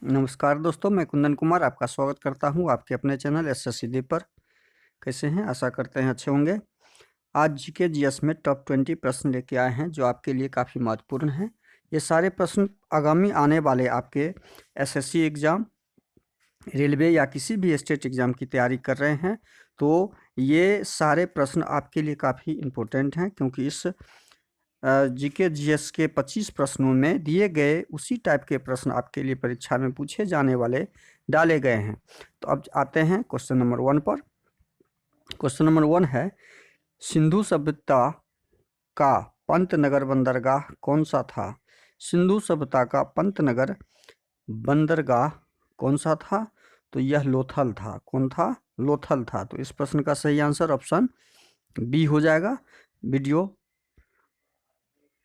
नमस्कार दोस्तों, मैं कुंदन कुमार आपका स्वागत करता हूं आपके अपने चैनल एसएससीडी पर। कैसे हैं? आशा करते हैं अच्छे होंगे। आज जीके जीएस में टॉप 20 प्रश्न लेके आए हैं जो आपके लिए काफ़ी महत्वपूर्ण हैं। ये सारे प्रश्न आगामी आने वाले आपके एसएससी एग्ज़ाम, रेलवे या किसी भी स्टेट एग्ज़ाम की तैयारी कर रहे हैं तो ये सारे प्रश्न आपके लिए काफ़ी इम्पोर्टेंट हैं, क्योंकि इस जीके जीएस के 25 प्रश्नों में दिए गए उसी टाइप के प्रश्न आपके लिए परीक्षा में पूछे जाने वाले डाले गए हैं। तो अब आते हैं क्वेश्चन नंबर 1 पर। क्वेश्चन नंबर 1 है, सिंधु सभ्यता का पंतनगर बंदरगाह कौन सा था? सिंधु सभ्यता का पंतनगर बंदरगाह कौन सा था? तो यह लोथल था। कौन था? लोथल था। तो इस प्रश्न का सही आंसर ऑप्शन बी हो जाएगा। वीडियो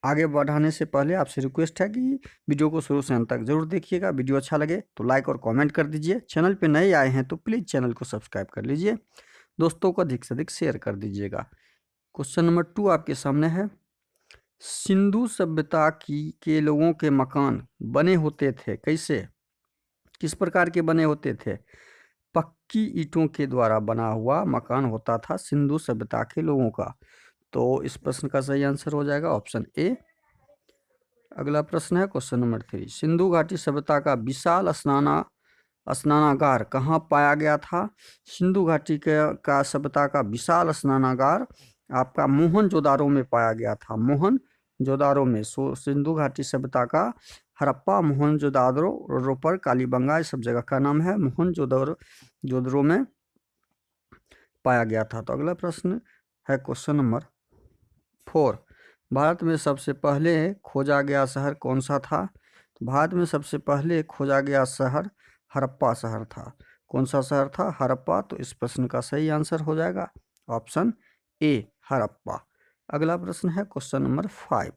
आगे बढ़ाने से पहले आपसे रिक्वेस्ट है कि वीडियो को शुरू से अंत तक जरूर देखिएगा। वीडियो अच्छा लगे तो लाइक और कमेंट कर दीजिए। चैनल पे नए आए हैं तो प्लीज़ चैनल को सब्सक्राइब कर लीजिए। दोस्तों को अधिक से अधिक शेयर कर दीजिएगा। क्वेश्चन नंबर 2 आपके सामने है, सिंधु सभ्यता के लोगों के मकान बने होते थे कैसे? किस प्रकार के बने होते थे? पक्की ईंटों के द्वारा बना हुआ मकान होता था सिंधु सभ्यता के लोगों का। तो इस प्रश्न का सही आंसर हो जाएगा ऑप्शन ए। अगला प्रश्न है क्वेश्चन नंबर 3, सिंधु घाटी सभ्यता का विशाल स्नानागार कहाँ पाया गया था? सिंधु घाटी का सभ्यता का विशाल स्नानागार आपका मोहनजोदारो में पाया गया था। मोहनजोदारो में। सिंधु घाटी सभ्यता का हड़प्पा, मोहनजोदारो, रोपर, कालीबंगा, इस सब जगह का नाम है। मोहनजोदड़ो में पाया गया था। तो अगला प्रश्न है क्वेश्चन नंबर 4, भारत में सबसे पहले खोजा गया शहर कौन सा था? तो भारत में सबसे पहले खोजा गया शहर हड़प्पा शहर था। कौन सा शहर था? हड़प्पा। तो इस प्रश्न का सही आंसर हो जाएगा ऑप्शन ए, हड़प्पा। अगला प्रश्न है क्वेश्चन नंबर 5,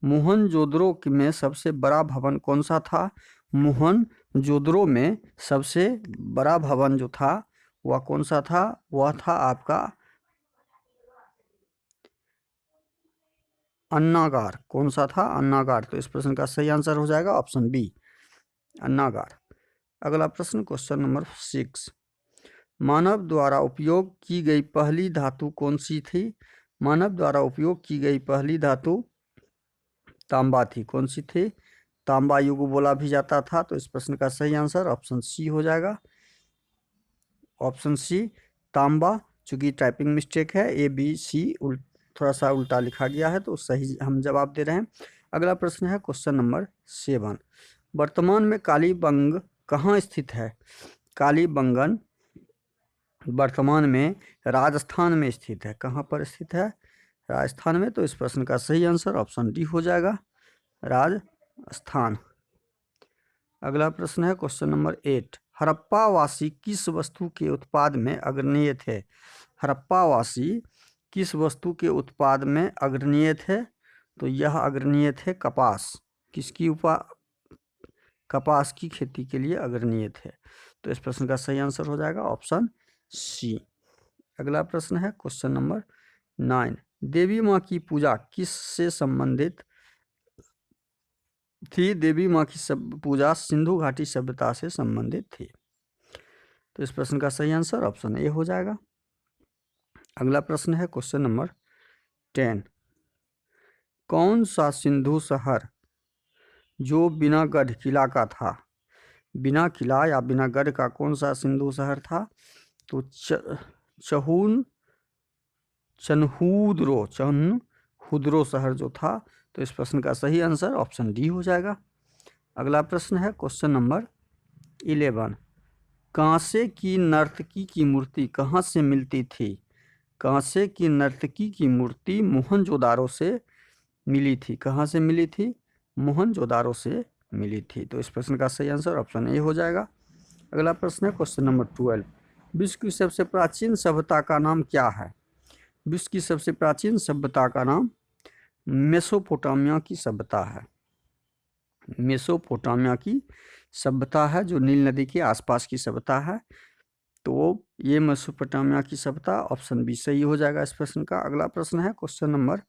मोहनजोदड़ो में सबसे बड़ा भवन कौन सा था? मोहनजोदड़ो में सबसे बड़ा भवन जो था वह कौन सा था? वह था आपका अन्नागार। कौन सा था? अन्नागार। तो इस प्रश्न का सही आंसर हो जाएगा ऑप्शन बी, अन्नागार। अगला प्रश्न क्वेश्चन नंबर 6, मानव द्वारा उपयोग की गई पहली धातु कौन सी थी? मानव द्वारा उपयोग की गई पहली धातु तांबा थी। कौन सी थी? तांबा युग बोला भी जाता था। तो इस प्रश्न का सही आंसर ऑप्शन सी हो जाएगा, ऑप्शन सी, तांबा। चूंकि टाइपिंग मिस्टेक है, ए बी सी थोड़ा सा उल्टा लिखा गया है, तो सही हम जवाब दे रहे हैं। अगला प्रश्न है क्वेश्चन नंबर 7, वर्तमान में कालीबंग कहाँ स्थित है? कालीबंगन वर्तमान में राजस्थान में स्थित है। कहाँ पर स्थित है? राजस्थान में। तो इस प्रश्न का सही आंसर ऑप्शन डी हो जाएगा, राजस्थान। अगला प्रश्न है क्वेश्चन नंबर 8, हड़प्पावासी किस वस्तु के उत्पाद में अग्रणीय थे? हड़प्पावासी किस वस्तु के उत्पाद में अग्रणीय थे? तो यह अग्रणीय थे कपास। किसकी कपास की खेती के लिए अग्रणीय थे। तो इस प्रश्न का सही आंसर हो जाएगा ऑप्शन सी। अगला प्रश्न है क्वेश्चन नंबर 9, देवी माँ की पूजा किस से संबंधित थी? देवी माँ की पूजा सिंधु घाटी सभ्यता से संबंधित थी। तो इस प्रश्न का सही आंसर ऑप्शन ए हो जाएगा। अगला प्रश्न है क्वेश्चन नंबर 10, कौन सा सिंधु शहर जो बिना गढ़ किला का था? बिना किला या बिना गढ़ का कौन सा सिंधु शहर था? तो चनहुद्रो शहर जो था। तो इस प्रश्न का सही आंसर ऑप्शन डी हो जाएगा। अगला प्रश्न है क्वेश्चन नंबर 11, कांसे की नर्तकी की मूर्ति कहाँ से मिलती थी? कांसे की नर्तकी की मूर्ति मोहनजोदारो से मिली थी। कहाँ से मिली थी? मोहनजोदारो से मिली थी। तो इस प्रश्न का सही आंसर ऑप्शन ए हो जाएगा। अगला प्रश्न है क्वेश्चन नंबर 12, विश्व की सबसे प्राचीन सभ्यता का नाम क्या है? विश्व की सबसे प्राचीन सभ्यता का नाम मेसोपोटामिया की सभ्यता है। मेसोपोटामिया की सभ्यता है, जो नील नदी के आसपास की सभ्यता है। तो ये मेसोपोटामिया की सभ्यता, ऑप्शन बी सही हो जाएगा इस प्रश्न का। अगला प्रश्न है क्वेश्चन नंबर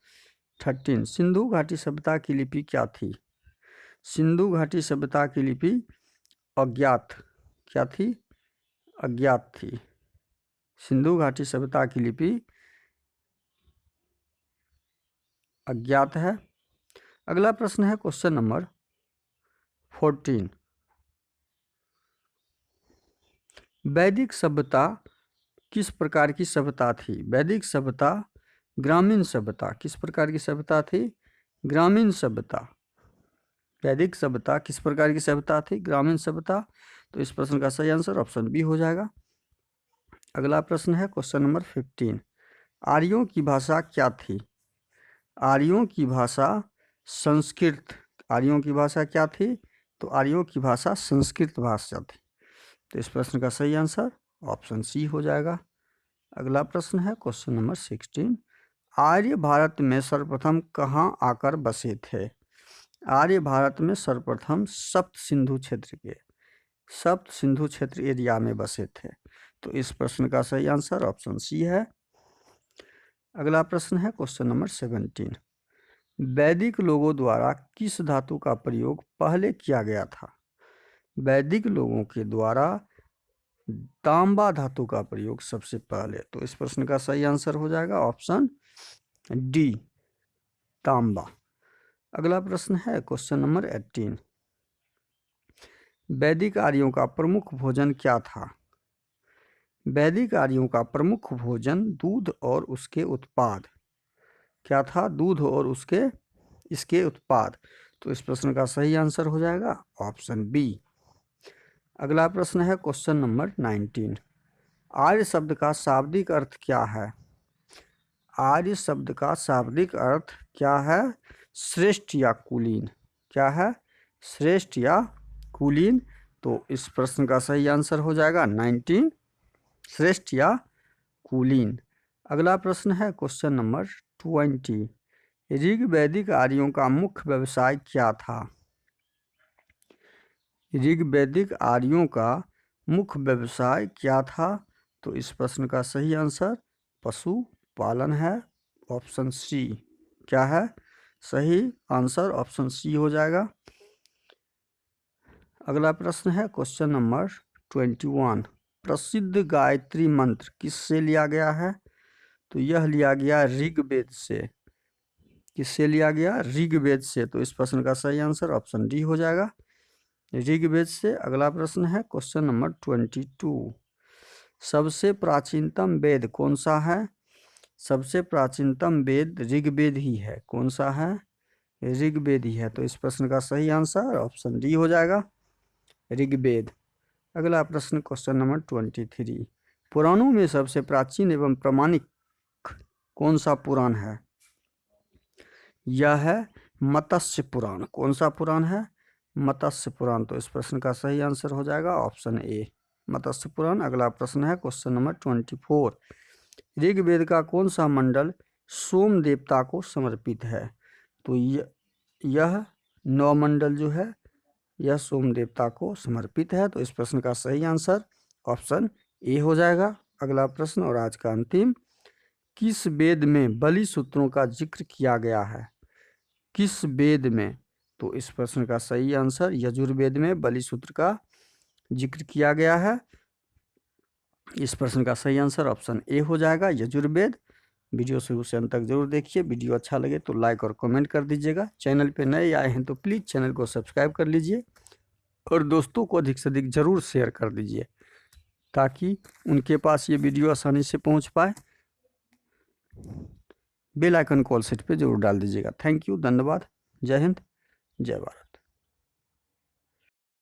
13, सिंधु घाटी सभ्यता की लिपि क्या थी? सिंधु घाटी सभ्यता की लिपि अज्ञात, क्या थी? अज्ञात थी। सिंधु घाटी सभ्यता की लिपि अज्ञात है। अगला प्रश्न है क्वेश्चन नंबर 14। वैदिक सभ्यता किस प्रकार की सभ्यता थी? वैदिक सभ्यता ग्रामीण सभ्यता, किस प्रकार की सभ्यता थी? ग्रामीण सभ्यता। वैदिक सभ्यता किस प्रकार की सभ्यता थी? ग्रामीण सभ्यता। तो इस प्रश्न का सही आंसर ऑप्शन बी हो जाएगा। अगला प्रश्न है क्वेश्चन नंबर 15। आर्यों की भाषा क्या थी? आर्यों की भाषा संस्कृत। आर्यों की भाषा क्या थी? तो आर्यों की भाषा संस्कृत भाषा थी। तो इस प्रश्न का सही आंसर ऑप्शन सी हो जाएगा। अगला प्रश्न है क्वेश्चन नंबर 16। आर्य भारत में सर्वप्रथम कहाँ आकर बसे थे? आर्य भारत में सर्वप्रथम सप्त सिंधु क्षेत्र के, सप्त सिंधु क्षेत्र एरिया में बसे थे। तो इस प्रश्न का सही आंसर ऑप्शन सी है। अगला प्रश्न है क्वेश्चन नंबर 17। वैदिक लोगों द्वारा किस धातु का प्रयोग पहले किया गया था? वैदिक लोगों के द्वारा तांबा धातु का प्रयोग सबसे पहले। तो इस प्रश्न का सही आंसर हो जाएगा ऑप्शन डी, तांबा। अगला प्रश्न है क्वेश्चन नंबर 18। वैदिक आर्यों का प्रमुख भोजन क्या था? वैदिक आर्यों का प्रमुख भोजन दूध और उसके उत्पाद। क्या था? दूध और इसके उत्पाद। तो इस प्रश्न का सही आंसर हो जाएगा ऑप्शन बी। अगला प्रश्न है क्वेश्चन नंबर 19। आर्य शब्द का शाब्दिक अर्थ क्या है? आर्य शब्द का शाब्दिक अर्थ क्या है? श्रेष्ठ या कुलीन। क्या है? श्रेष्ठ या कुलीन। तो इस प्रश्न का सही आंसर हो जाएगा 19, श्रेष्ठ या कुलीन। अगला प्रश्न है क्वेश्चन नंबर 20। ऋग्वैदिक आर्यों का मुख्य व्यवसाय क्या था? ऋग्वैदिक आर्यों का मुख्य व्यवसाय क्या था? तो इस प्रश्न का सही आंसर पशुपालन है, ऑप्शन सी। क्या है? सही आंसर ऑप्शन सी हो जाएगा। अगला प्रश्न है क्वेश्चन नंबर 21। प्रसिद्ध गायत्री मंत्र किससे लिया गया है? तो यह लिया गया ऋग्वेद से। किससे लिया गया? ऋग्वेद से। तो इस प्रश्न का सही आंसर ऑप्शन डी हो जाएगा, ऋग्वेद से। अगला प्रश्न है क्वेश्चन नंबर 22। सबसे प्राचीनतम वेद कौन सा है? सबसे प्राचीनतम वेद ऋग्वेद ही है। कौन सा है? ऋग्वेद ही है। तो इस प्रश्न का सही आंसर ऑप्शन डी हो जाएगा, ऋग्वेद। अगला प्रश्न क्वेश्चन नंबर 23। पुराणों में सबसे प्राचीन एवं प्रामाणिक कौन सा पुराण है? यह है मत्स्य पुराण। कौन सा पुराण है? मत्स्य पुराण। तो इस प्रश्न का सही आंसर हो जाएगा ऑप्शन ए, मत्स्य पुराण। अगला प्रश्न है क्वेश्चन नंबर 24। ऋग्वेद का कौन सा मंडल सोम देवता को समर्पित है? तो यह 9 मंडल जो है यह सोम देवता को समर्पित है। तो इस प्रश्न का सही आंसर ऑप्शन ए हो जाएगा। अगला प्रश्न और आज का अंतिम। किस वेद में बलि सूत्रों का जिक्र किया गया है? किस वेद में? तो इस प्रश्न का सही आंसर यजुर्वेद में बलि सूत्र का जिक्र किया गया है। इस प्रश्न का सही आंसर ऑप्शन ए हो जाएगा, यजुर्वेद। वीडियो शुरू से अंत तक जरूर देखिए। वीडियो अच्छा लगे तो लाइक और कमेंट कर दीजिएगा। चैनल पे नए आए हैं तो प्लीज़ चैनल को सब्सक्राइब कर लीजिए और दोस्तों को अधिक से अधिक ज़रूर शेयर कर दीजिए ताकि उनके पास ये वीडियो आसानी से पहुंच पाए। बेल आइकन कॉल सेट पे जरूर डाल दीजिएगा। थैंक यू, धन्यवाद। जय हिंद, जय भारत।